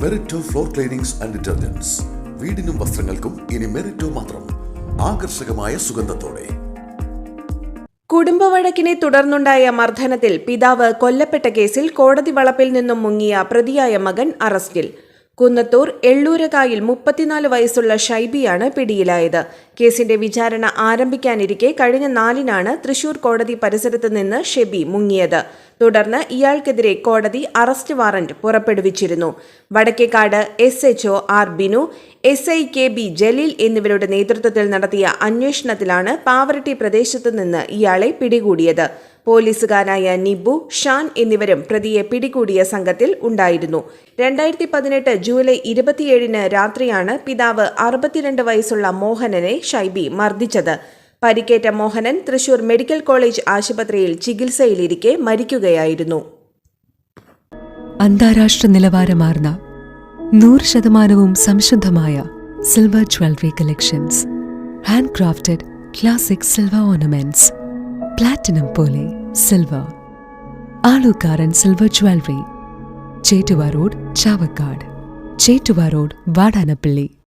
മെറിറ്റോ floor cleanings and detergents. വീടിനും വസ്ത്രങ്ങൾക്കും ഇനി മെറിറ്റോ മാത്രം. ആകർഷകമായ സുഗന്ധത്തോടെ. കുടുംബവഴക്കിനെ തുടർന്നുണ്ടായ മർദ്ദനത്തിൽ പിതാവ് കൊല്ലപ്പെട്ട കേസിൽ കോടതി വളപ്പിൽ നിന്നും മുങ്ങിയ പ്രതിയായ മകൻ അറസ്റ്റിൽ. കുന്നത്തൂർ എള്ളൂരകായിൽ 34 വയസ്സുള്ള ഷൈബിയാണ് പിടിയിലായത്. കേസിന്റെ വിചാരണ ആരംഭിക്കാനിരിക്കെ കഴിഞ്ഞ 4-നാണ് തൃശൂർ കോടതി പരിസരത്ത് നിന്ന് ഷെബി മുങ്ങിയത്. തുടർന്ന് ഇയാൾക്കെതിരെ കോടതി അറസ്റ്റ് വാറന്റ് പുറപ്പെടുവിച്ചിരുന്നു. Vadakkekad SHO R Binu, SI KB Jaleel എന്നിവരുടെ നേതൃത്വത്തിൽ നടത്തിയ അന്വേഷണത്തിലാണ് പാവറട്ടി പ്രദേശത്തു നിന്ന് ഇയാളെ പിടികൂടിയത്. പോലീസുകാരായ നിബു, ഷാൻ എന്നിവരും പ്രതിയെ പിടികൂടിയ സംഘത്തിൽ ഉണ്ടായിരുന്നു. 2018 ജൂലൈ 27 രാത്രിയാണ് പിതാവ് 62 വയസ്സുള്ള മോഹനനെ ഷൈബി മർദ്ദിച്ചത്. പരിക്കേറ്റ മോഹനൻ തൃശൂർ മെഡിക്കൽ കോളേജ് ആശുപത്രിയിൽ ചികിത്സയിലിരിക്കെ മരിക്കുകയായിരുന്നു. അന്താരാഷ്ട്ര നിലവാരമാർന്ന 100% സംശുദ്ധമായ silver jewellery collections. Handcrafted classic silver ornaments. Platinum പോലെ silver. Alukkaran silver jewellery. Chettuva road, Chavakkad. Chettuva road, Vadanappally.